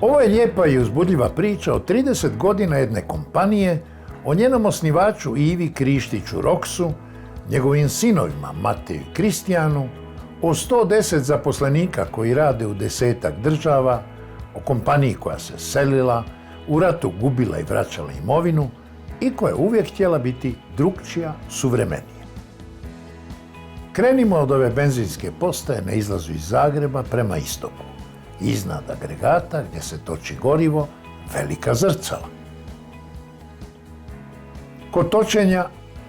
Ovo je lijepa i uzbudljiva priča o 30 godina jedne kompanije, o njenom osnivaču Ivi Krištiću Roksu, njegovim sinovima Mateju i Kristijanu, o 110 zaposlenika koji rade u 10-ak država, o kompaniji koja se selila, u ratu gubila i vraćala imovinu i koja je uvijek htjela biti drukčija, suvremenija. Krenimo od ove benzinske postaje na izlazu iz Zagreba prema istoku. Iznad agregata gdje se toči gorivo, velika zrcala. Kod točenja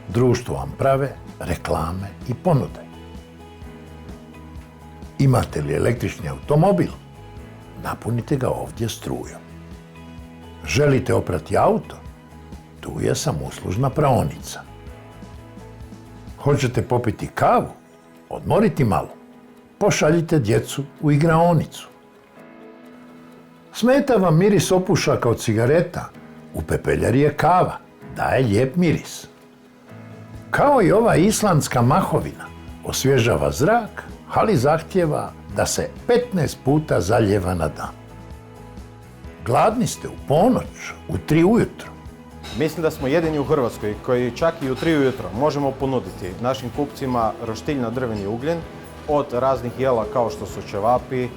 društvo vam prave reklame i ponude. Imate li električni automobil? Napunite ga ovdje strujom. Želite oprati auto? Tu je samouslužna praonica. Hoćete popiti kavu? Odmoriti malo? Pošaljite djecu u igraonicu. Smeta vam miris opušaka od cigareta? U pepeljari je kava, daje lijep miris. Kao i ova islandska mahovina, osvježava zrak, ali zahtjeva da se 15 puta zaljeva na dan. Gladni ste u ponoć, u 3 ujutro. Mislim da smo jedini u Hrvatskoj koji čak i u 3 ujutro možemo ponuditi našim kupcima roštilj na drveni ugljen od raznih jela kao što su ćevapi,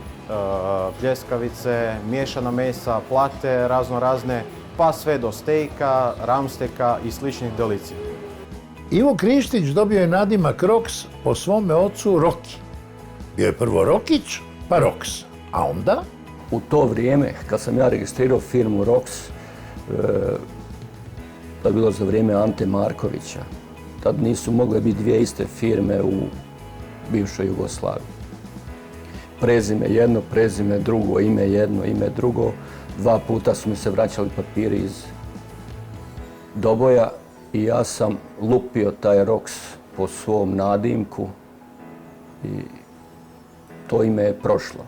pljeskavice, miješana mesa, plate raznorazne, pa sve do stejka, ramsteka i sličnih delicija. Ivo Krištić dobio je nadimak Roks po svome ocu Roki. Bio je prvo Rokić, pa Roks, a onda? U to vrijeme, kad sam ja registrirao firmu Roks, to je bilo za vrijeme Ante Markovića. Tad nisu mogle biti dvije iste firme u bivšoj Jugoslaviji. Prezime jedno, prezime drugo, ime jedno, ime drugo. 2 puta su mi se vraćali papiri iz Doboja i ja sam lupio taj Roks po svom nadimku i to ime je prošlo.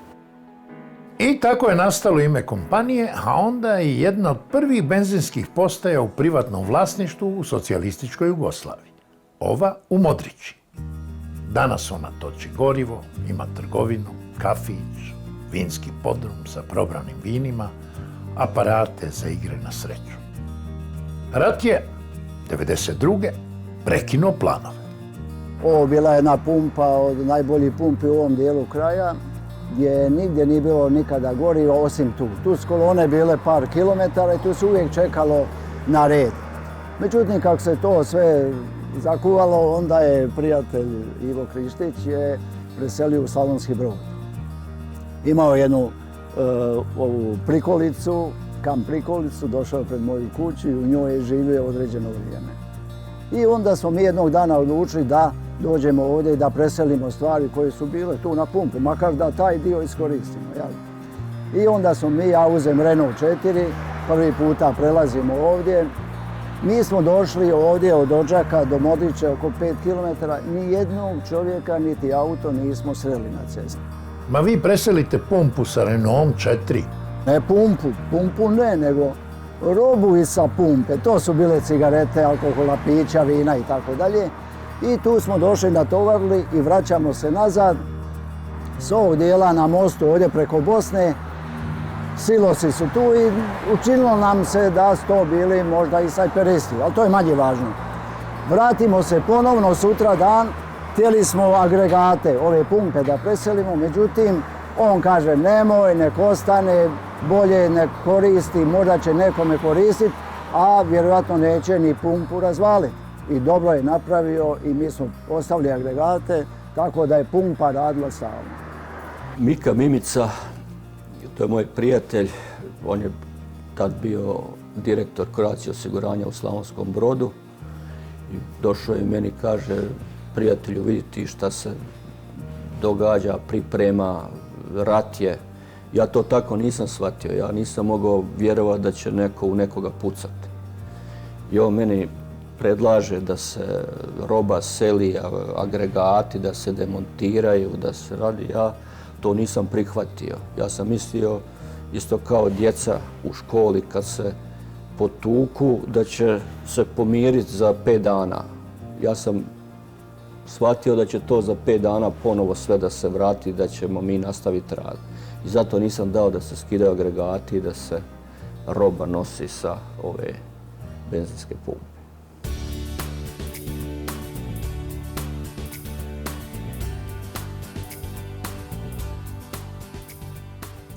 I tako je nastalo ime kompanije, a onda i jedna od prvih benzinskih postaja u privatnom vlasništvu u socijalističkoj Jugoslaviji. Ova u Modrići. Danas ona toči gorivo, ima trgovinu, kafić, vinski podrum sa probranim vinima, aparate za igre na sreću. Rat je 1992. prekinuo planove. Ovo bila jedna pumpa od najboljih pumpi u ovom dijelu kraja, gdje nigdje nije bilo nikada goriva osim tu. Tu su kolone bile par kilometara i tu se uvijek čekalo na red. Međutim, kako se to sve zakuvalo, onda je prijatelj Ivo Krištić je preselio u Slavonski Brod. Imao jednu ovu prikolicu, kamp prikolicu, došao pred moju kuću i u njoj je živio određeno vrijeme. I onda smo mi jednog dana odlučili da dođemo ovdje i da preselimo stvari koje su bile tu na pumpu, makar da taj dio iskoristimo. I onda smo mi, ja uzem Renault 4, prvi puta prelazimo ovdje. Mi smo došli ovdje od Odžaka do Modrića oko 5 km, ni jednog čovjeka niti auto nismo sreli na cesti. Ma vi preselite pumpu sa Renaultom 4? Ne pumpu ne, nego robu i sa pumpe. To su bile cigarete, alkohola, pića, vina i tako dalje. I tu smo došli, natovarili i vraćamo se nazad s ovog dijela na mostu ovdje preko Bosne. Silosi su tu i učinilo nam se da su to bili možda i sajperisti, ali to je manje važno. Vratimo se ponovno sutra dan, htjeli smo agregate, ove pumpe da preselimo, međutim, on kaže nemoj, nek ostane, bolje nek koristi, možda će nekome koristiti, a vjerojatno neće ni pumpu razvaliti. I dobro je napravio i mi smo ostavili agregate, tako da je pumpa radila stalno. Mika Mimica, to je moj prijatelj, on je tad bio direktor Croatia osiguranja u Slavonskom Brodu. I došao je i meni kaže, prijatelju, vidi ti šta se događa, priprema, rat je. Ja to tako nisam shvatio, ja nisam mogao vjerovati da će neko u nekoga pucati. I on meni predlaže da se roba seli, agregati, da se demontiraju, da se radi. Ja to nisam prihvatio. Ja sam mislio, isto kao djeca u školi kad se potuku, da će se pomiriti za 5 dana. Ja sam shvatio da će to za 5 dana ponovo sve da se vrati, da ćemo mi nastaviti rad. I zato nisam dao da se skidaju agregati i da se roba nosi sa ove benzinske pumpe.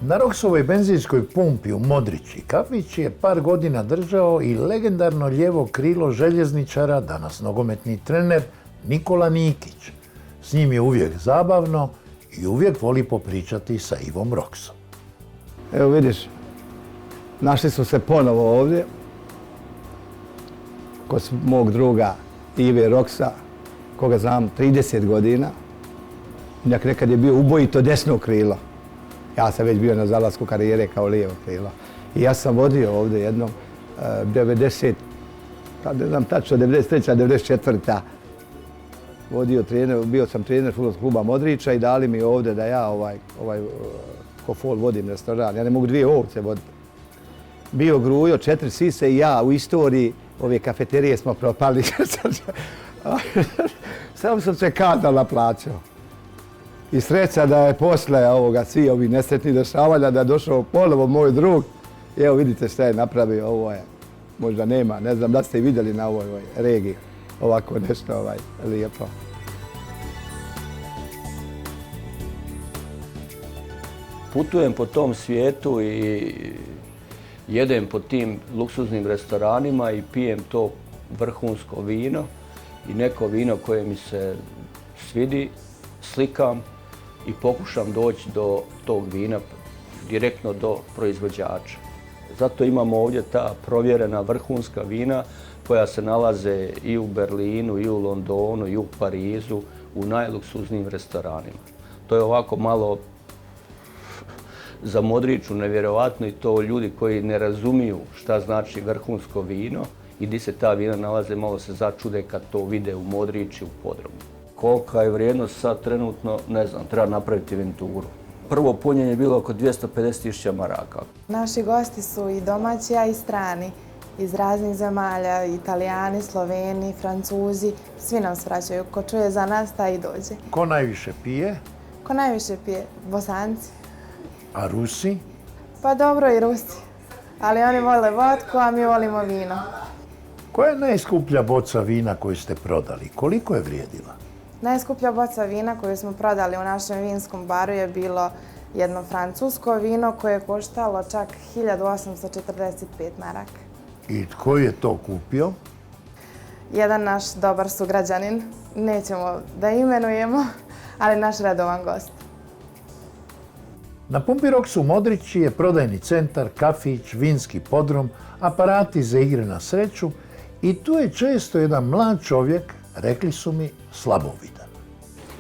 Na Roxovoj benzinskoj pumpi u Modrići kafić je par godina držao i legendarno lijevo krilo željezničara, danas nogometni trener Nikola Nikić. S njim je uvijek zabavno i uvijek voli popričati sa Ivom Roxom. Evo vidiš, našli su se ponovo ovdje kod mog druga Ive Roxa, koga znam 30 godina. Nekad je bio ubojito desno krilo. Ja sam već bio na zalasku karijere kao lijevo krilo. I ja sam vodio ovdje jednom 90, ne znam tačno, 93. 94. Vodio trener, bio sam trener fudbalskog kluba Modrića i dali mi ovdje da ja ko fol vodim restoran. Ja ne mogu 2 ovce voditi. Bio Grujo, 4 sise i ja u istoriji ove kafeterije smo propali. Samo sam se kazala plaćao. I sreća da je posle ovoga svi ovi nesretnih dešavanja da je došao ponovo moj drug. I evo vidite šta je napravio, ovo je, možda nema, ne znam da ste i vidjeli na ovoj regiji ovako nešto lijepo. Putujem po tom svijetu i jedem po tim luksuznim restoranima i pijem to vrhunsko vino i neko vino koje mi se svidi, slikam i pokušam doći do tog vina direktno do proizvođača. Zato imamo ovdje ta provjerena vrhunska vina koja se nalaze i u Berlinu, i u Londonu, i u Parizu, u najluksuznijim restoranima. To je ovako malo za Modriću nevjerovatno i to ljudi koji ne razumiju šta znači vrhunsko vino i gdje se ta vina nalaze, malo se začude kad to vide u Modrići, u podrumu. Kolika je vrijednost sad trenutno, ne znam, treba napraviti inventuru. Prvo punjenje je bilo oko 250.000 maraka. Naši gosti su i domaći, a i strani. Iz raznih zemalja, Italijani, Sloveni, Francuzi, svi nam svraćaju. Ko čuje za nas, taj i dođe. Ko najviše pije? Ko najviše pije? Bosanci. A Rusi? Pa dobro i Rusi. Ali oni vole vodku, a mi volimo vino. Koja je najskuplja boca vina koju ste prodali? Koliko je vrijedila? Najskuplja boca vina koju smo prodali u našem vinskom baru je bilo jedno francusko vino koje je koštalo čak 1845 maraka. I tko je to kupio? Jedan naš dobar sugrađanin, nećemo da imenujemo, ali naš redovan gost. Na pumpi Rox u Modrići je prodajni centar, kafić, vinski podrum, aparati za igre na sreću i tu je često jedan mlad čovjek, rekli su mi, slabovidan.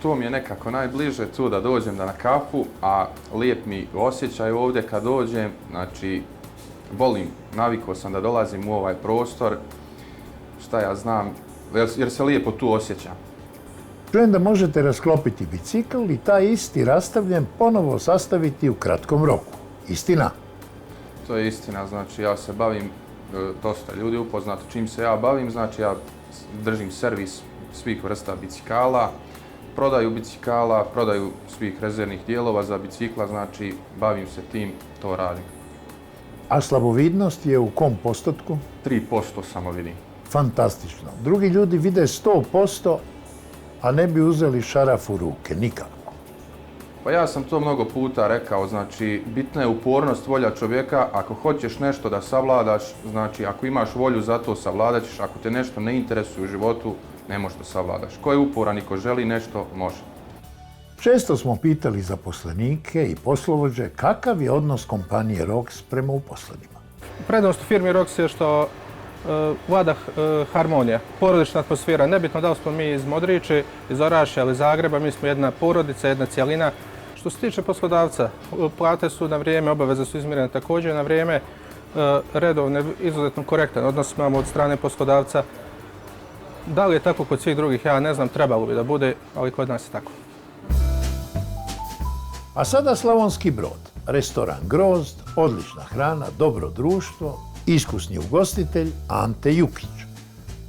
To mi je nekako najbliže tu da dođem na kafu, a lijep mi osjećaj ovdje kad dođem, znači volim, navikao sam da dolazim u ovaj prostor, šta ja znam, jer se lijepo tu osjećam. Čujem da možete rasklopiti bicikl i taj isti rastavljen ponovo sastaviti u kratkom roku. Istina? To je istina, znači ja se bavim, dosta ljudi upoznato čim se ja bavim, znači ja držim servis svih vrsta bicikala, prodaju bicikala, prodaju svih rezervnih dijelova za bicikla, znači bavim se tim, to radim. A slabovidnost je u kom postotku? 3% samo vidim. Fantastično. Drugi ljudi vide 100%, a ne bi uzeli šaraf u ruke, nikako. Pa ja sam to mnogo puta rekao, znači bitna je upornost, volja čovjeka, ako hoćeš nešto da savladaš, znači ako imaš volju za to savladat ćeš, ako te nešto ne interesuje u životu, ne možeš da savladaš. Ko je uporan i ko želi nešto, može. Često smo pitali zaposlenike i poslovođe kakav je odnos kompanije Rox prema uposlenima. Prednost u firmi Rox je što vlada harmonija, porodična atmosfera. Nebitno da li smo mi iz Modrići, iz Orašja ili Zagreba, mi smo jedna porodica, jedna cijelina. Što se tiče poslodavca, plate su na vrijeme, obaveze su izmirene također na vrijeme, redovne, izuzetno korektan odnos imamo od strane poslodavca. Da li je tako kod svih drugih, ja ne znam, trebalo bi da bude, ali kod nas je tako. A sada Slavonski Brod, restoran Grozd, odlična hrana, dobro društvo, iskusni ugostitelj Ante Jukić.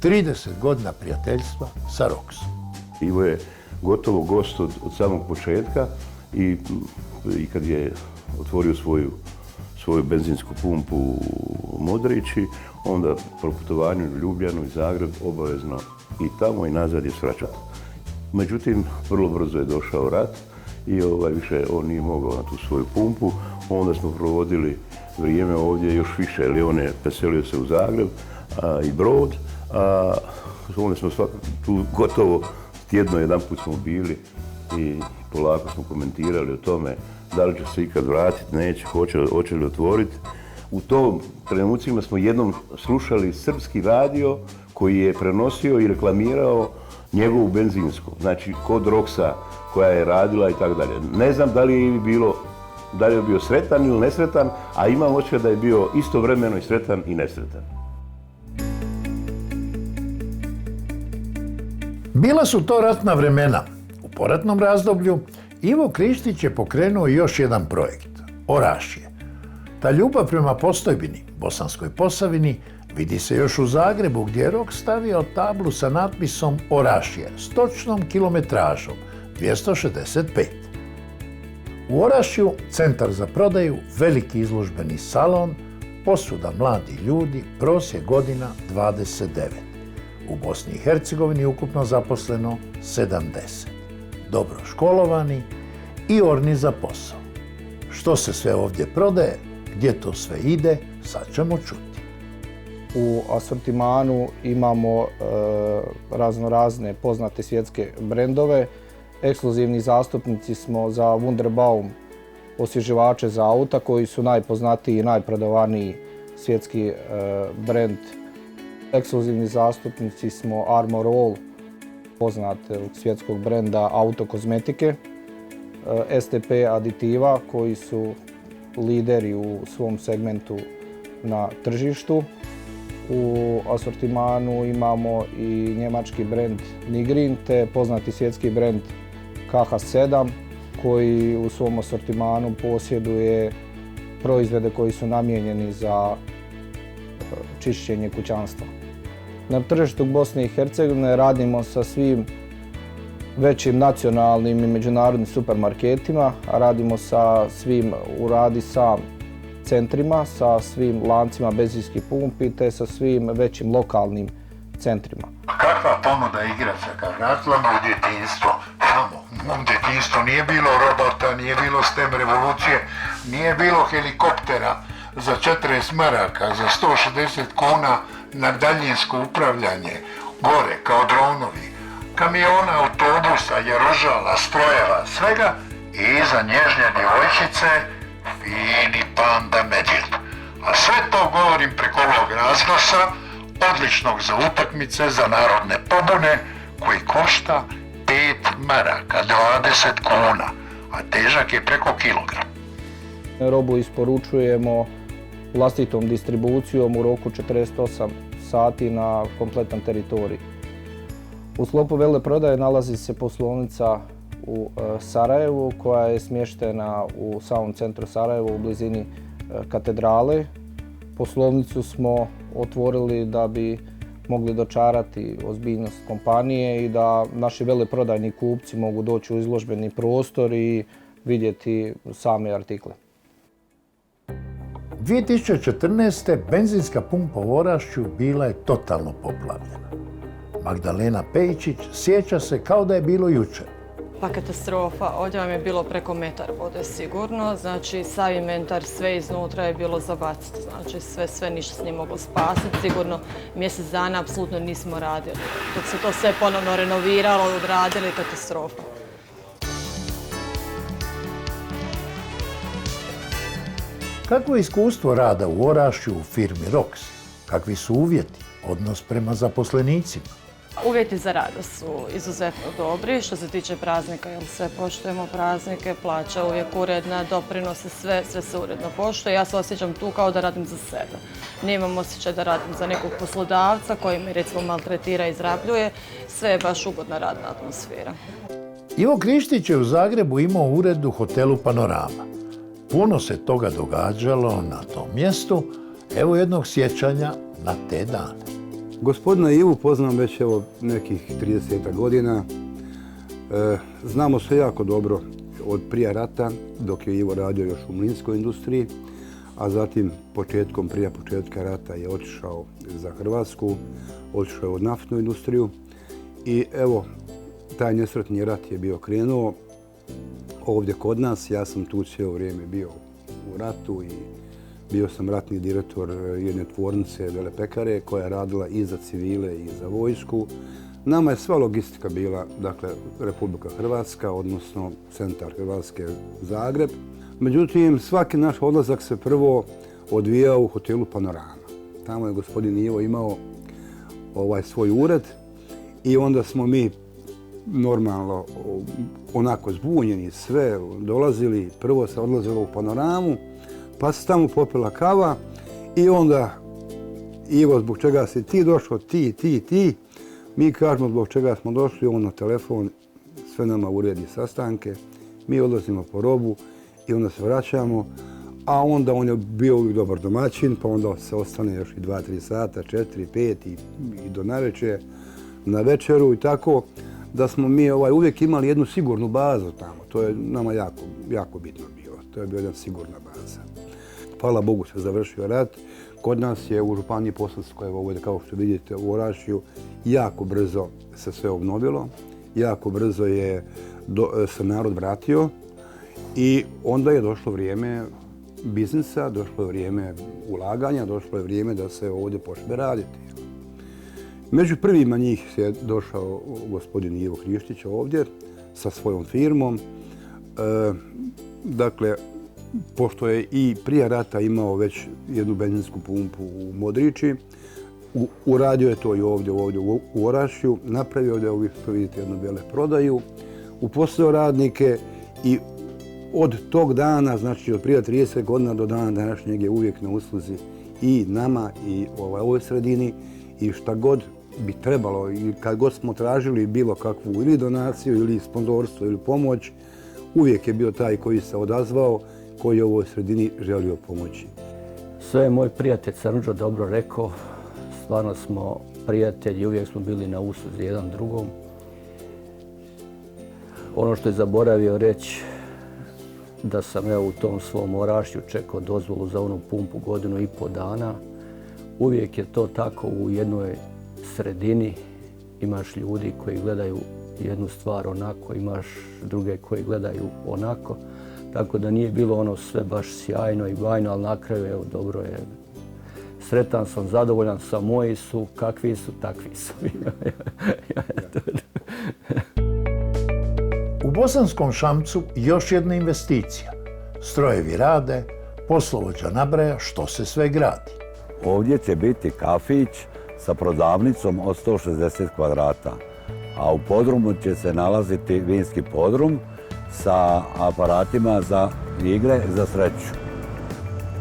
30 godina prijateljstva sa Roxom. Ivo je gotovo gost od samog početka i kad je otvorio svoju benzinsku pumpu u Modrići, onda po putovanju u Ljubljanu i Zagreb obavezno i tamo i nazad je svraćao. Međutim, vrlo brzo je došao rat i više on nije mogao na tu svoju pumpu. Onda smo provodili vrijeme ovdje još više, jer on je preselio se u Zagreb i Brod. Onda smo tu gotovo tjedno jedanput smo bili i polako smo komentirali o tome da li će se ikad vratiti, neće, hoće li otvoriti. U tom trenucima smo jednom slušali srpski radio koji je prenosio i reklamirao njegovu benzinsku, znači kod Roxa koja je radila i tako dalje. Ne znam da li je bio sretan ili nesretan, a imam osjećaj da je bio istovremeno i sretan i nesretan. Bila su to ratna vremena. U poratnom razdoblju Ivo Krištić je pokrenuo još jedan projekt, Orašje. Ta ljubav prema postojbini, Bosanskoj Posavini, vidi se još u Zagrebu gdje je Rox stavio tablu sa natpisom Orašje s točnom kilometražom 265. U Orašju centar za prodaju, veliki izložbeni salon, posvuda mladi ljudi, prosjek godina 29. U Bosni i Hercegovini ukupno zaposleno 70. Dobro školovani i orni za posao. Što se sve ovdje prodaje, gdje to sve ide, sad ćemo čuti. U asortimanu imamo raznorazne poznate svjetske brendove. Ekskluzivni zastupnici smo za Wunderbaum osvježivače za auta koji su najpoznatiji i najprodavaniji svjetski brend. Ekskluzivni zastupnici smo Armor All, poznatog svjetskog brenda autokozmetike, STP aditiva koji su lideri u svom segmentu na tržištu. U asortimanu imamo i njemački brend Nigrin te poznati svjetski brend KH7 koji u svom asortimanu posjeduje proizvode koji su namijenjeni za čišćenje kućanstva. Na tržištu Bosne i Hercegovine radimo sa svim većim nacionalnim i međunarodnim supermarketima, a radimo sa svim sa centrima, sa svim lancima benzinskih pumpi te sa svim većim lokalnim centrima. Kakva ponuda igračaka? Vratila me u djetinjstvo. Tamo, u mom djetinjstvu nije bilo robota, nije bilo STEM revolucije, nije bilo helikoptera za 40 maraka, za 160 kuna na daljinsko upravljanje, gore kao dronovi, kamiona, autobusa, jaružala, strojeva, svega i iza nježnje djevojčice fini panda medvjed. A sve to govorim preko ovog razglasa, odličnog za utakmice, za narodne pobune, koji košta 5 maraka, 20 kuna, a težak je preko kilogram. Robu isporučujemo vlastitom distribucijom u roku 48 sati na kompletan teritorij. U sklopu veleprodaje nalazi se poslovnica u Sarajevu koja je smještena u samom centru Sarajeva u blizini katedrale. Poslovnicu smo otvorili da bi mogli dočarati ozbiljnost kompanije i da naši veleprodajni kupci mogu doći u izložbeni prostor i vidjeti same artikle. 2014. benzinska pumpa u Orašju bila je totalno poplavljena. Magdalena Pejčić sjeća se kao da je bilo jučer. Pa katastrofa, ovdje vam je bilo preko metar vode sigurno, znači sav inventar, sve iznutra je bilo za baciti, znači sve ništa se nije moglo spasiti, sigurno mjesec dana apsolutno nismo radili. Dok se to sve ponovno renoviralo, odradili, katastrofa. Kakvo je iskustvo rada u Orašju u firmi Rox? Kakvi su uvjeti, odnos prema zaposlenicima? Uvjeti za rada su izuzetno dobri. Što se tiče praznika, jer sve poštujemo praznike, plaća uvijek uredna, doprinose, sve se uredno poštuje. Ja se osjećam tu kao da radim za sebe. Nemam osjećaj da radim za nekog poslodavca koji me recimo maltretira i izrabljuje. Sve je baš ugodna radna atmosfera. Ivo Krištić je u Zagrebu imao ured u hotelu Panorama. Puno se toga događalo na tom mjestu. Evo jednog sjećanja na te dane. Gospodina Ivu poznam već nekih 30 godina. Znamo se jako dobro. od prije rata, dok je Ivo radio još u mlinskoj industriji, a zatim prije početka rata je otišao za Hrvatsku, otišao od naftnu industriju i evo, taj nesretni rat je bio krenuo ovdje kod nas. Ja sam tu cijelo vrijeme bio u ratu i bio sam ratni direktor jedne tvornice velepekare koja je radila i za civile i za vojsku. Nama je sva logistika bila, dakle, Republika Hrvatska, odnosno centar Hrvatske Zagreb. Međutim, svaki naš odlazak se prvo odvijao u hotelu Panorama. Tamo je gospodin Ivo imao svoj ured i onda smo mi normalno onako zbunjeni sve dolazili. Prvo se odlazilo u Panoramu, pa se tamo popila kava i onda Ivo, zbog čega si ti došao, ti. Mi kažemo zbog čega smo došli, on na telefon sve nama uredi sastanke, mi odlazimo po robu i onda se vraćamo, a onda on je bio uvijek dobar domaćin, pa onda se ostane još i 2-3 sata, 4, 5 i do navečer, na večeru i tako da smo mi uvijek imali jednu sigurnu bazu tamo. To je nama jako bitno bilo. To je bila jedna sigurna baza. Hvala Bogu se završio rat. Kod nas je u Županiji Posavskoj, ovdje kao što vidite u Orašju, jako brzo se sve obnovilo. Jako brzo je se narod vratio i onda je došlo vrijeme biznisa, došlo je vrijeme ulaganja, došlo je vrijeme da se ovdje počne raditi. Među prvima njih je došao gospodin Ivo Krištić ovdje sa svojom firmom. Dakle, pošto je i prije rata imao već jednu benzinsku pumpu u Modriči, uradio je to i ovdje u Orašju, napravio ovdje, ovdje što vidite, jednu veleprodaju, uposlio radnike i od tog dana, znači od prije 30 godina do dana današnjeg je uvijek na usluzi i nama i ovoj sredini i šta god bi trebalo i kad god smo tražili bilo kakvu ili donaciju ili sponzorstvo ili pomoć, uvijek je bio taj koji se odazvao, koji je u ovoj sredini želio pomoći. Sve je moj prijatelj Crnđo dobro rekao, stvarno smo prijatelji, uvijek smo bili na usluzi jedan drugom. Ono što je zaboravio reći, da sam u tom svom Orašju čekao dozvolu za onu pumpu 1,5 dana. Uvijek je to tako u jednoj sredini. Imaš ljudi koji gledaju jednu stvar onako, imaš druge koji gledaju onako. Tako da nije bilo ono sve baš sjajno i bajno, ali na kraju evo dobro je. Sretan sam, zadovoljan sam, moji su, kakvi su, takvi su. U Bosanskom Šamcu još jedna investicija. Strojevi rade, poslovođa nabraja što se sve gradi. Ovdje će biti kafić sa prodavnicom od 160 kvadrata, a u podrumu će se nalaziti vinski podrum sa aparatima za igre za sreću.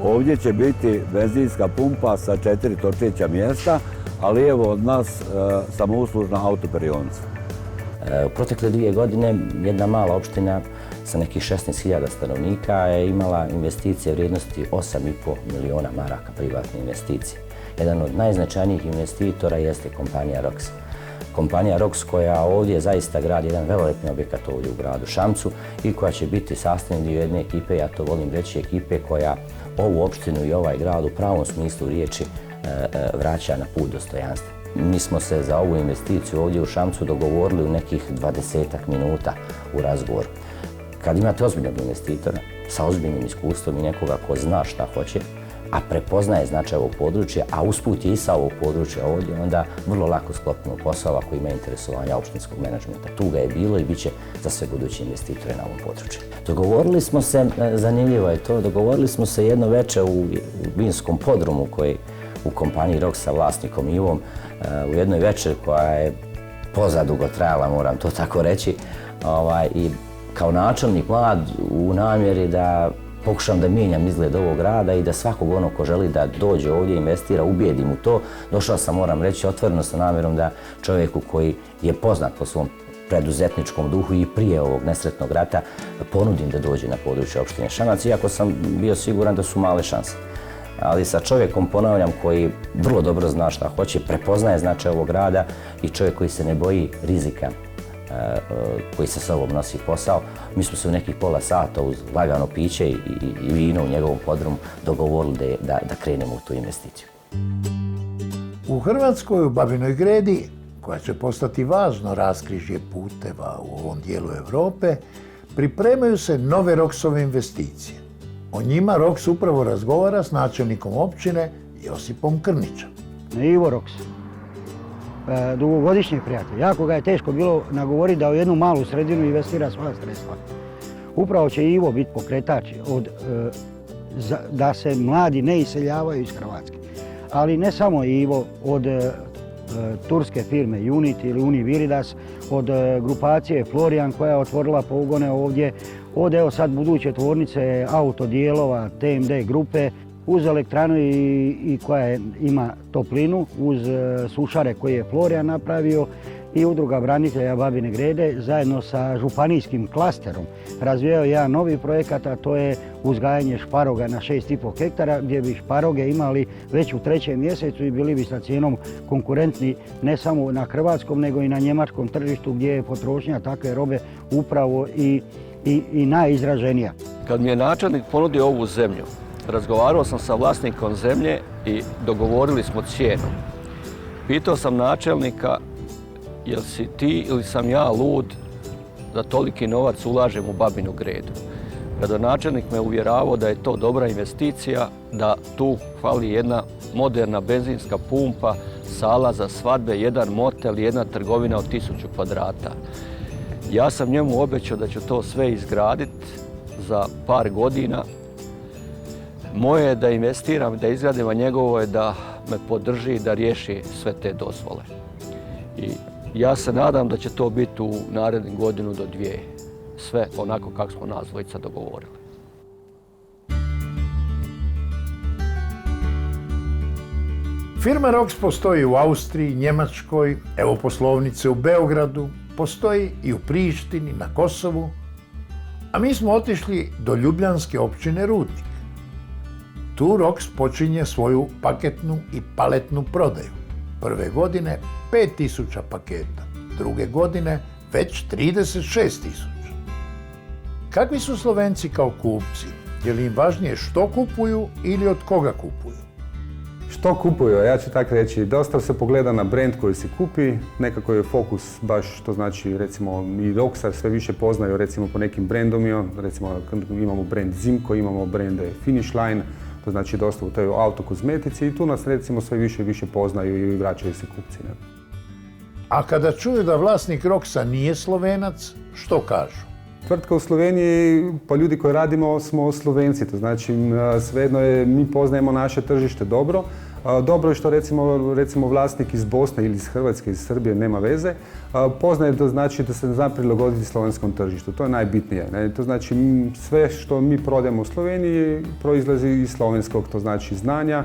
Ovdje će biti benzinska pumpa sa 4 točeća mjesta, ali evo od nas samouslužna autoperionica. U protekle 2 godine jedna mala opština sa nekih 16.000 stanovnika je imala investicije vrijednosti 8,5 miliona maraka privatne investicije. Jedan od najznačajnijih investitora jeste kompanija ROX. Kompanija ROX koja ovdje zaista gradi jedan velelepni objekat ovdje u gradu Šamcu i koja će biti sastavni dio jedne ekipe, ja to volim reći, ekipe koja ovu opštinu i ovaj grad u pravom smislu riječi vraća na put dostojanstva. Mi smo se za ovu investiciju ovdje u Šamcu dogovorili u nekih 20-ak minuta u razgovoru. Kad imate ozbiljnog investitora sa ozbiljnim iskustvom i nekoga ko zna šta hoće, a prepoznaje značaj ovog područja, a usput je i sa ovog područja ovdje, onda vrlo lako sklopimo posao ako ima interesovanja opštinskog menadžmenta. Tu ga je bilo i bit će za sve buduće investitore na ovom području. Dogovorili smo se, zanimljivo je to, dogovorili smo se jedno večer u vinskom podrumu koji u kompaniji ROX sa vlasnikom Ivom, u jednoj večer koja je pozadugo trajala, moram to tako reći, i kao načelnik mlad u namjeri da pokušam da mijenjam izgled ovog grada i da svakog onog ko želi da dođe ovdje, investira, ubijedim u to. Došao sam, moram reći, otvoreno sa namjerom da čovjeku koji je poznat po svom preduzetničkom duhu i prije ovog nesretnog rata ponudim da dođe na područje opštine Šamac, iako sam bio siguran da su male šanse. Ali sa čovjekom, ponavljam, koji vrlo dobro zna šta hoće, prepoznaje značaj ovog grada i čovjek koji se ne boji rizika, koji sa sobom nosi posao. Mi smo se u nekih pola sata uz lagano piće i vino u njegovom podrumu dogovorili da krenemo u tu investiciju. U Hrvatskoj, u Babinoj Gredi, koja će postati važno raskrižje puteva u ovom dijelu Europe, pripremaju se nove Roksove investicije. O njima Roks upravo razgovara s načelnikom općine Josipom Krnićem. Ivo Roks, dugogodišnji prijatelj. Jako ga je teško bilo nagovoriti da u jednu malu sredinu investira svoja sredstva. Upravo će Ivo biti pokretač da se mladi ne iseljavaju iz Hrvatske. Ali ne samo Ivo, od turske firme Unity ili Univiridas, od grupacije Florian koja je otvorila pogone ovdje, od evo sad buduće tvornice autodijelova TMD grupe, uz elektranu i koja ima toplinu, uz sušare koje je Florian napravio i Udruga branitelja Babine Grede zajedno sa županijskim klasterom razvijao jedan novi projekat, a to je uzgajanje šparoga na 6,5 hektara gdje bi šparoge imali već u 3. mjesecu i bili bi sa cijenom konkurentni ne samo na hrvatskom nego i na njemačkom tržištu gdje je potrošnja takve robe upravo i najizraženija. Kad mi je načelnik ponudio ovu zemlju, razgovarao sam sa vlasnikom zemlje i dogovorili smo cijenu. Pitao sam načelnika jel si ti ili sam ja lud da toliki novac ulažem u Babinu Gredu. Gradonačelnik me uvjeravao da je to dobra investicija, da tu fali jedna moderna benzinska pumpa, sala za svadbe, jedan motel, jedna trgovina od 1000 kvadrata. Ja sam njemu obećao da ću to sve izgraditi za par godina. Moje je da investiram, da izgradim, a njegovo je da me podrži i da riješi sve te dozvole. I ja se nadam da će to biti u narednih godinu do 2. Sve onako kako smo nas dvojica dogovorili. Firma Roks postoji u Austriji, Njemačkoj, evo poslovnice u Beogradu, postoji i u Prištini, na Kosovu, a mi smo otišli do ljubljanske općine Rudnik. Tu Roks počinje svoju paketnu i paletnu prodaju. Prve godine 5000 paketa, druge godine već 36.000. Kakvi su Slovenci kao kupci? Je li im važnije što kupuju ili od koga kupuju? Što kupuju? Ja ću tako reći, dosta se pogleda na brand koji se kupi, nekako je fokus baš, to znači recimo i Roksar sve više poznaju recimo po nekim brandovima, recimo imamo brand Zimko, imamo brand Finish Line, to znači dosta u toj autokozmetici i tu nas recimo sve više i više poznaju i vraćaju se kupci. Ne? A kada čuju da vlasnik Roksa nije Slovenac, što kažu? Tvrtka u Sloveniji, pa ljudi koji radimo smo Slovenci, to znači svejedno je, mi poznajemo naše tržište dobro. Dobro je što recimo vlasnik iz Bosne ili iz Hrvatske, iz Srbije, nema veze. Poznaje to znači da se zna prilagoditi slovenskom tržištu, to je najbitnije. Ne? To znači sve što mi prodajemo u Sloveniji proizlazi iz slovenskog, to znači znanja.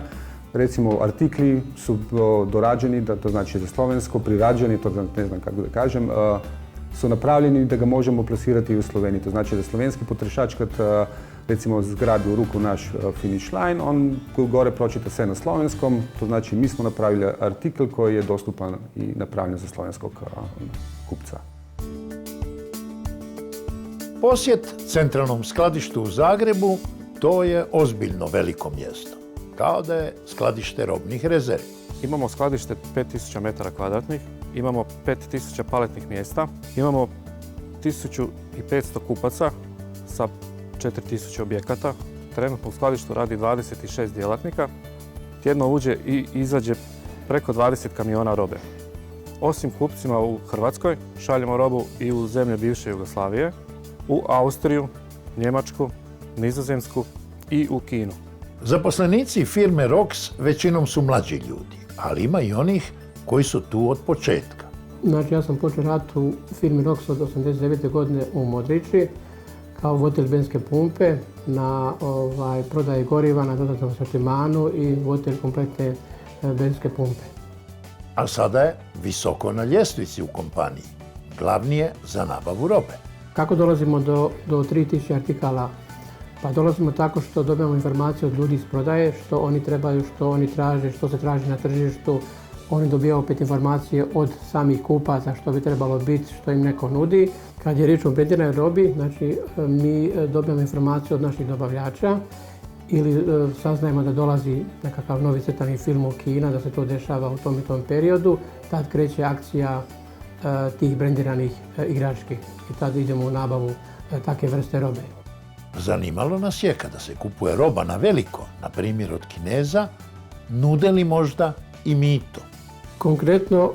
Recimo artikli su dorađeni, to znači za slovensko, prirađeni, to ne znam kako da kažem, su napravljeni da ga možemo plasirati i u Sloveniji. To znači da slovenski potrošač kad recimo zgradi u ruku naš Finish Line, on gore pročita sve na slovenskom, to znači mi smo napravili artikl koji je dostupan i napravljen za slovenskog kupca. Posjet centralnom skladištu u Zagrebu, to je ozbiljno veliko mjesto, kao da je skladište robnih rezervi. Imamo skladište 5000 metara kvadratnih, imamo 5000 paletnih mjesta, imamo 1500 kupaca sa 4000 objekata. Trenutno u skladištu radi 26 djelatnika. Tjedno uđe i izađe preko 20 kamiona robe. Osim kupcima u Hrvatskoj, šaljemo robu i u zemlje bivše Jugoslavije, u Austriju, Njemačku, Nizozemsku i u Kinu. Zaposlenici firme Roks većinom su mlađi ljudi, ali ima i onih koji su tu od početka. Znači, ja sam počeo raditi u firmi Roks od 89. godine u Modriči kao voditelj benzinske pumpe na prodaji goriva na dodatnom sortimanu i voditelj kompletne benzinske pumpe. A sada je visoko na ljestvici u kompaniji. Glavni je za nabavu robe. Kako dolazimo do 3000 artikala? Pa dolazimo tako što dobijamo informacije od ljudi iz prodaje, što oni trebaju, što oni traže, što se traži na tržištu, Oni dobijaju opet informacije od samih kupaca što bi trebalo biti, što im neko nudi. Kad je riječ o brendiranoj robi, znači mi dobijamo informaciju od naših dobavljača ili saznajemo da dolazi nekakav novi crtani film u Kina, da se to dešava u tom i tom periodu. Tad kreće akcija tih brendiranih igrački i tad idemo u nabavu takve vrste robe. Zanimalo nas je kada se kupuje roba na veliko, na primjer od Kineza, nude li možda i mito? Konkretno,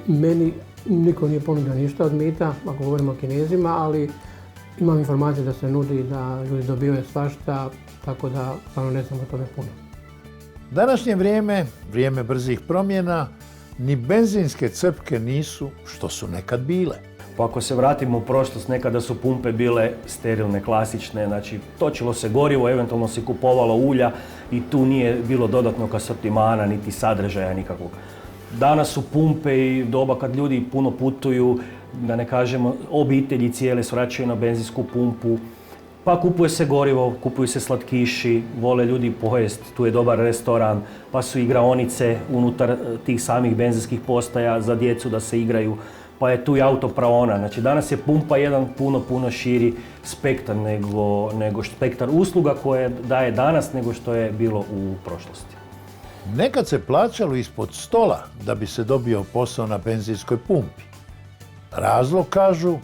meni niko nije ponudio ništa od mita, ako govorimo o Kinezima, ali imam informacije da se nudi, da ljudi dobivaju svašta, tako da stvarno ne znam o tome puno. Današnje vrijeme, vrijeme brzih promjena, ni benzinske crpke nisu što su nekad bile. Pa ako se vratimo u prošlost, nekada su pumpe bile sterilne, klasične, znači točilo se gorivo, eventualno se kupovalo ulja i tu nije bilo dodatnog asortimana, niti sadržaja nikakvog. Danas su pumpe i doba kad ljudi puno putuju, da ne kažemo obitelji cijele svraćaju na benzinsku pumpu, pa kupuje se gorivo, kupuju se slatkiši, vole ljudi pojest, tu je dobar restoran, pa su igraonice unutar tih samih benzinskih postaja za djecu da se igraju, pa je tu i autopraona. Znači danas je pumpa jedan puno širi spektar nego spektar usluga koje daje danas nego što je bilo u prošlosti. Nekad se plaćalo ispod stola da bi se dobio posao na benzinskoj pumpi. Razlog, kažu,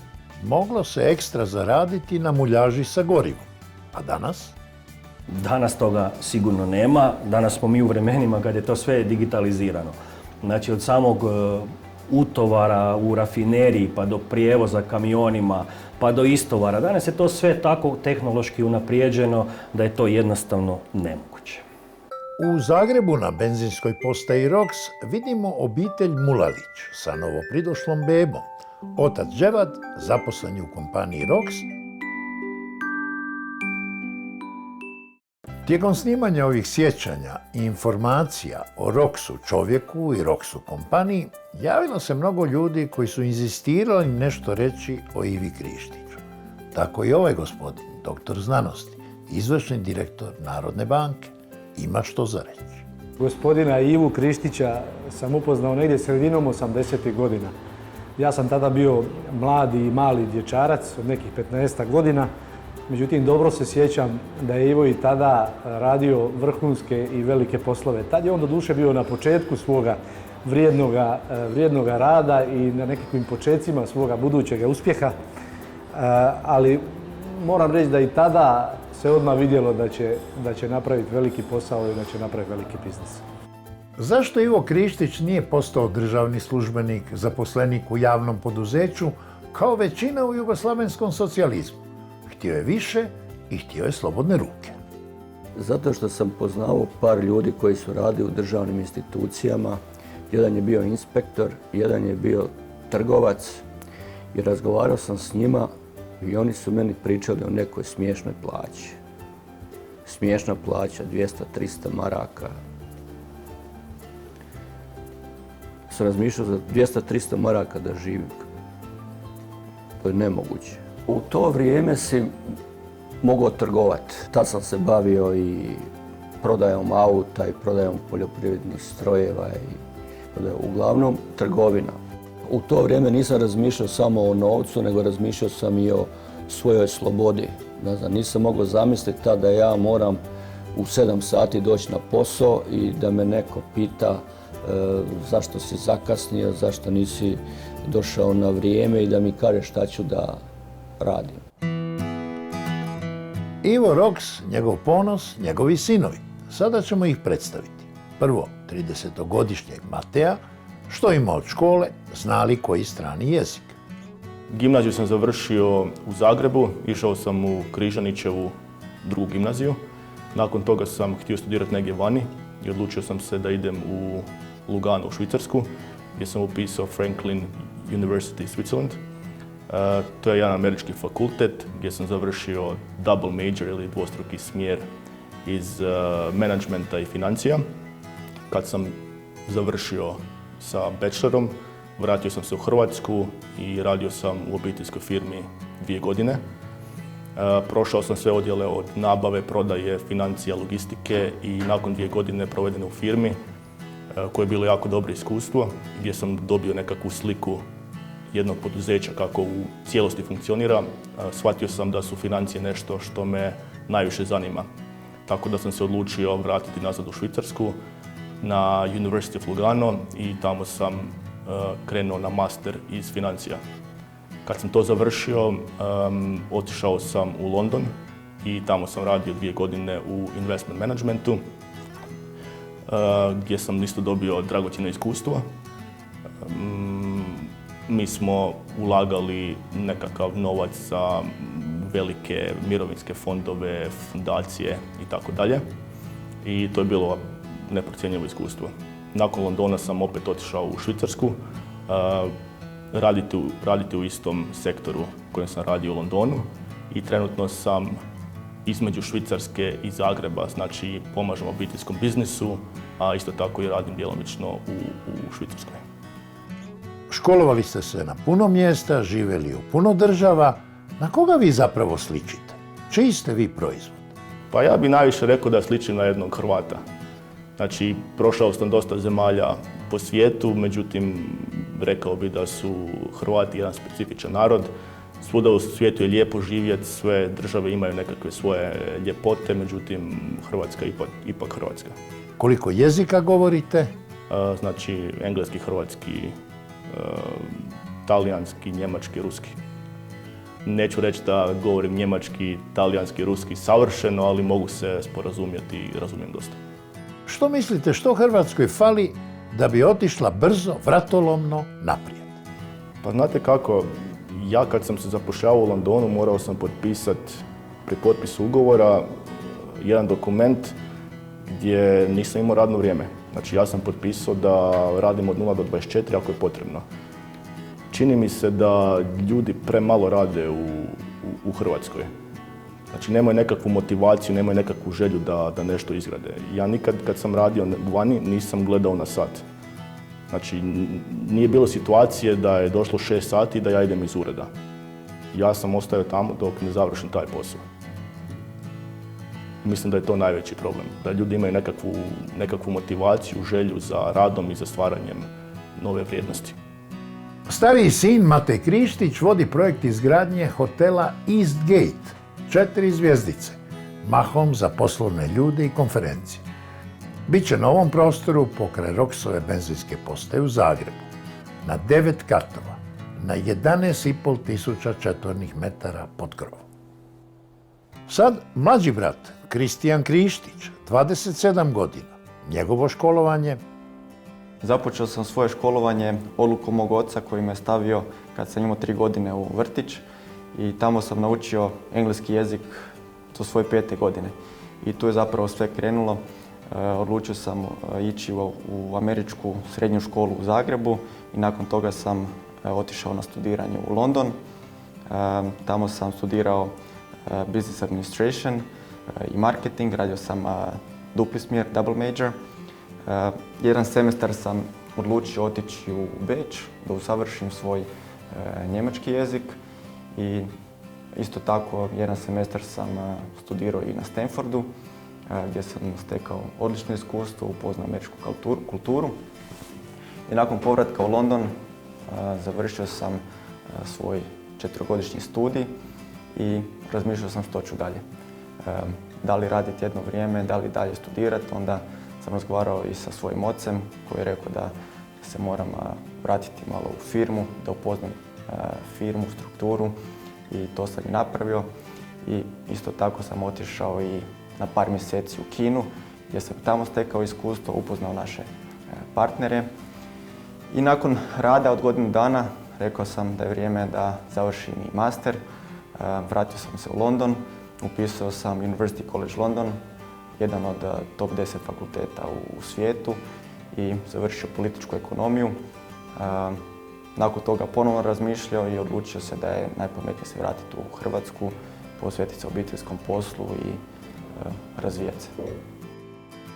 moglo se ekstra zaraditi na muljaži sa gorivom. A danas? Danas toga sigurno nema. Danas smo mi u vremenima kad je to sve digitalizirano. Znači od samog utovara u rafineriji pa do prijevoza kamionima pa do istovara. Danas je to sve tako tehnološki unaprijeđeno da je to jednostavno nemoguće. U Zagrebu na benzinskoj postaji Rox vidimo obitelj Mulalić sa novopridošlom bebom. Otac Dževad zaposlen je u kompaniji Rox. Tijekom snimanja ovih sjećanja i informacija o Roxu čovjeku i Roxu kompaniji javilo se mnogo ljudi koji su inzistirali nešto reći o Ivi Krištiću. Tako i ovaj gospodin, doktor znanosti, izvršni direktor Narodne banke, ima što za reći. Gospodina Ivu Krištića sam upoznao negdje sredinom 80. godina. Ja sam tada bio mladi i mali dječarac od nekih 15 godina. Međutim, dobro se sjećam da je Ivo i tada radio vrhunske i velike poslove. Tad je on doduše bio na početku svoga vrijednoga rada i na nekakvim počecima svoga budućeg uspjeha. Ali moram reći da i tada se odmah vidjelo da će napraviti veliki posao i da će napraviti veliki biznis. Zašto Ivo Krištić nije postao državni službenik, zaposlenik u javnom poduzeću, kao većina u jugoslavenskom socijalizmu? Htio je više i htio je slobodne ruke. Zato što sam poznao par ljudi koji su radili u državnim institucijama. Jedan je bio inspektor, jedan je bio trgovac i razgovarao sam s njima i oni su meni pričali o nekoj smiješnoj plaći. Smiješna plaća, 200-300 maraka. Sam razmišljao za 200-300 maraka da živim. To je nemoguće. U to vrijeme si mogao trgovati. Tad sam se bavio i prodajom auta i prodajom poljoprivrednih strojeva i uglavnom trgovina. U to vrijeme nisam razmišljao samo o novcu, nego razmišljao sam i o svojoj slobodi. Ne znam, nisam mogao zamisliti tada da ja moram u 7 sati doći na posao i da me neko pita zašto si zakasnio, zašto nisi došao na vrijeme i da mi kaže šta ću da radim. Ivo Rox, njegov ponos, njegovi sinovi. Sada ćemo ih predstaviti. Prvo, 30-godišnjeg Mateja, što ima od škole, zna li koji strani jezik. Gimnaziju sam završio u Zagrebu, išao sam u Križanićevu drugu gimnaziju. Nakon toga sam htio studirati negdje vani i odlučio sam se da idem u Lugano u Švicarsku, gdje sam upisao Franklin University Switzerland. To je jedan američki fakultet gdje sam završio double major ili dvostruki smjer iz menadžmenta i financija. Kad sam završio sa bachelorom, vratio sam se u Hrvatsku i radio sam u obiteljskoj firmi 2 godine. Prošao sam sve odjele od nabave, prodaje, financija, logistike i nakon 2 godine provedene u firmi koje je bilo jako dobro iskustvo, gdje sam dobio nekakvu sliku jednog poduzeća kako u cijelosti funkcionira. Shvatio sam da su financije nešto što me najviše zanima. Tako da sam se odlučio vratiti nazad u Švicarsku na University of Lugano i tamo sam krenuo na master iz financija. Kad sam to završio, otišao sam u London i tamo sam radio 2 godine u investment managementu, gdje sam isto dobio dragocjeno iskustvo. Mi smo ulagali nekakav novac za velike mirovinske fondove, fundacije i tako dalje. I to je bilo neprocjenjivo iskustvo. Nakon Londona sam opet otišao u Švicarsku, raditi u istom sektoru kojem sam radio u Londonu i trenutno sam između Švicarske i Zagreba, znači pomažem obiteljskom biznisu, a isto tako i radim djelomično u Švicarskoj. Školovali ste se na puno mjesta, živjeli u puno država. Na koga vi zapravo sličite? Čiji ste vi proizvod? Pa ja bih najviše rekao da sličim na jednog Hrvata. Znači, prošao sam dosta zemalja po svijetu, međutim, rekao bih da su Hrvati jedan specifičan narod. Svuda u svijetu je lijepo živjeti, sve države imaju nekakve svoje ljepote, međutim, Hrvatska je ipak Hrvatska. Koliko jezika govorite? Znači, engleski, hrvatski, talijanski, njemački, ruski. Neću reći da govorim njemački, talijanski, ruski savršeno, ali mogu se sporazumjeti i razumijem dosta. Što mislite, što Hrvatskoj fali da bi otišla brzo, vratolomno naprijed? Pa znate kako, ja kad sam se zapošljavao u Londonu morao sam potpisati pri potpisu ugovora jedan dokument gdje nisam imao radno vrijeme. Znači ja sam potpisao da radim od 0 do 24 ako je potrebno. Čini mi se da ljudi premalo rade u Hrvatskoj. Znači nemaju nekakvu motivaciju, nemaju nekakvu želju da nešto izgrade. Ja nikad kad sam radio vani nisam gledao na sat. Znači nije bilo situacije da je došlo 6 sati i da ja idem iz ureda. Ja sam ostao tamo dok ne završim taj posao. Mislim da je to najveći problem. Da ljudi imaju nekakvu motivaciju, želju za radom i za stvaranjem nove vrijednosti. Stariji sin Matej Krištić vodi projekt izgradnje hotela Eastgate, 4 zvjezdice, mahom za poslovne ljude i konferencije. Biće na ovom prostoru pokraj Roxove benzinske postaje u Zagrebu, na 9 katova, na 11,5 tisuća četvornih metara pod krovom. Sad mlađi brat, Kristijan Krištić, 27 godina, njegovo školovanje. Započeo sam svoje školovanje odlukom mog oca koji me stavio kad sam imao 3 godine u vrtić i tamo sam naučio engleski jezik do svoje 5. godine. I tu je zapravo sve krenulo. Odlučio sam ići u američku srednju školu u Zagrebu i nakon toga sam otišao na studiranje u London. Tamo sam studirao business administration i marketing, radio sam dupli smjer, double major. Jedan semestar sam odlučio otići u Beč da usavršim svoj njemački jezik i isto tako jedan semestar sam studirao i na Stanfordu gdje sam stekao odlično iskustvo, upoznao američku kulturu. I nakon povratka u London završio sam svoj 4-godišnji studij i razmišljao sam što ću dalje. Da li raditi jedno vrijeme, da li dalje studirati, onda sam razgovarao i sa svojim ocem koji je rekao da se moram vratiti malo u firmu, da upoznam firmu, strukturu i to sam i napravio. I isto tako sam otišao i na par mjeseci u Kinu gdje sam tamo stekao iskustvo, upoznao naše partnere. I nakon rada od godinu dana rekao sam da je vrijeme da završim i master. Vratio sam se u London, upisao sam University College London, jedan od top 10 fakulteta u svijetu i završio političku ekonomiju. Nakon toga ponovno razmišljao i odlučio se da je najpametnije se vratiti u Hrvatsku, posvetiti se obiteljskom poslu i razvijati se.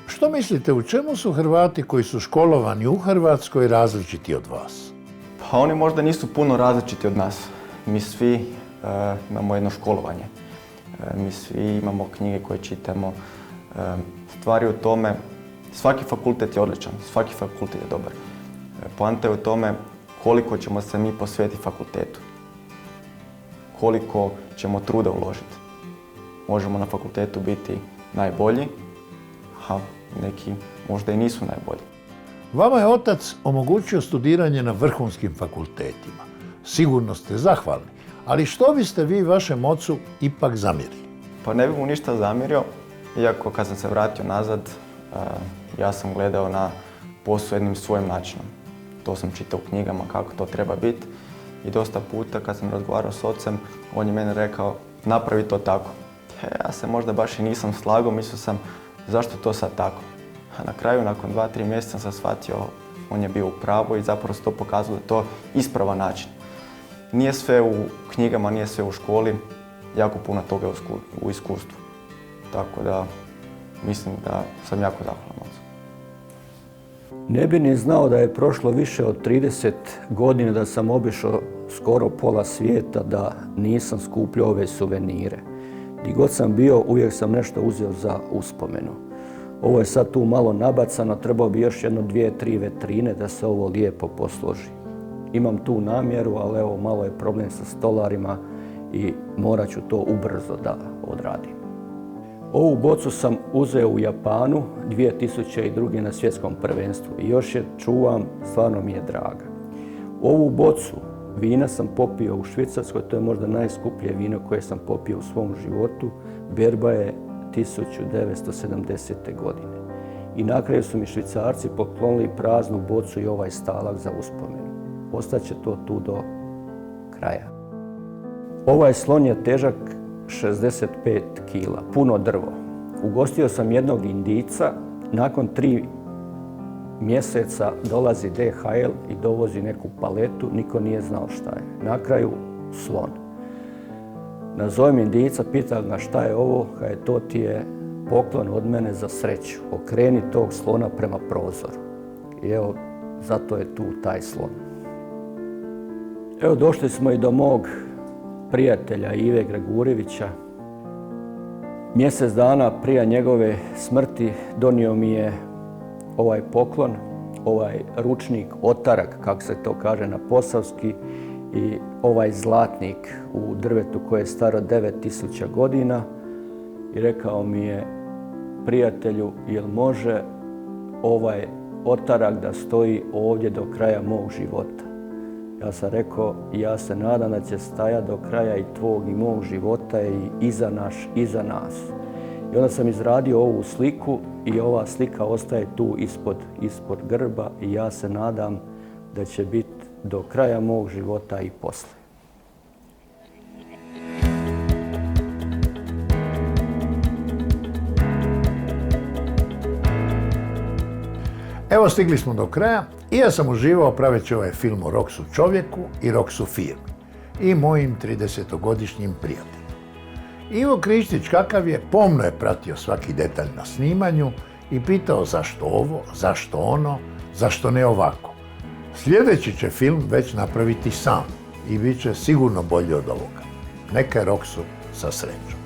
Što mislite, u čemu su Hrvati koji su školovani u Hrvatskoj različiti od vas? Pa oni možda nisu puno različiti od nas. Mi svi imamo jedno školovanje. Mi svi imamo knjige koje čitamo. Stvar je u tome Svaki fakultet je odličan, svaki fakultet je dobar. Poanta je u tome koliko ćemo se mi posvetiti fakultetu. Koliko ćemo truda uložiti. Možemo na fakultetu biti najbolji, a neki možda i nisu najbolji. Vama je otac omogućio studiranje na vrhunskim fakultetima. Sigurno ste zahvalni, ali što biste vi vašem ocu ipak zamjerili? Pa ne bih mu ništa zamjerio, iako kad sam se vratio nazad, ja sam gledao na posao jednim svojim načinom. To sam čitao u knjigama kako to treba biti i dosta puta kad sam razgovarao s ocem, on je meni rekao napravi to tako. Ja se možda baš i nisam slagao, mislio sam zašto to sad tako. A na kraju, nakon 2-3 mjeseca sam shvatio, on je bio u pravu i zapravo se to pokazalo da je to ispravan način. Nije sve u knjigama, nije sve u školi, jako puno toga je u iskustvu. Tako da mislim da sam jako zahvalan ocu. Ne bi ni znao da je prošlo više od 30 godina da sam obišao skoro pola svijeta, da nisam skupljao ove suvenire. Gdje god sam bio, uvijek sam nešto uzeo za uspomenu. Ovo je sad tu malo nabacano, trebao bi još jedno 2-3 vetrine da se ovo lijepo posloži. Imam tu namjeru, ali evo malo je problem sa stolarima i morat ću to ubrzo da odradim. Ovu bocu sam uzeo u Japanu 2002. na svjetskom prvenstvu i još je čuvam, stvarno mi je draga. Ovu bocu vina sam popio u Švicarskoj, to je možda najskuplje vino koje sam popio u svom životu. Berba je 1970. godine. I na kraju su mi Švicarci poklonili praznu bocu i ovaj stalak za uspomenu. Ostaće to tu do kraja. Ovaj slon je težak 65 kila, puno drvo. Ugostio sam jednog Indijca, nakon 3 mjeseca dolazi DHL i dovozi neku paletu, niko nije znao šta je. Na kraju slon. Nazovem Indijca, pitam ga šta je ovo, kaže to ti je poklon od mene za sreću. Okreni tog slona prema prozoru. I evo, zato je tu taj slon. Evo, došli smo i do mog prijatelja Ive Gregurevića. Mjesec dana prije njegove smrti donio mi je ovaj poklon, ovaj ručnik, otarak, kako se to kaže na posavski, i ovaj zlatnik u drvetu koje je staro 9000 godina. I rekao mi je, prijatelju, jel može ovaj otarak da stoji ovdje do kraja mog života? Ja sam rekao, ja se nadam da će stajati do kraja i tvog i mog života i iza nas. I onda sam izradio ovu sliku i ova slika ostaje tu ispod grba i ja se nadam da će biti do kraja mog života i poslije. Evo, stigli smo do kraja i ja sam uživao praveći ovaj film o Roxu čovjeku i Roxu firmi i mojim 30-godišnjim prijateljima. Ivo Krištić, kakav je, pomno je pratio svaki detalj na snimanju i pitao zašto ovo, zašto ono, zašto ne ovako. Sljedeći će film već napraviti sam i bit će sigurno bolji od ovoga. Neka je Roxu sa srećom.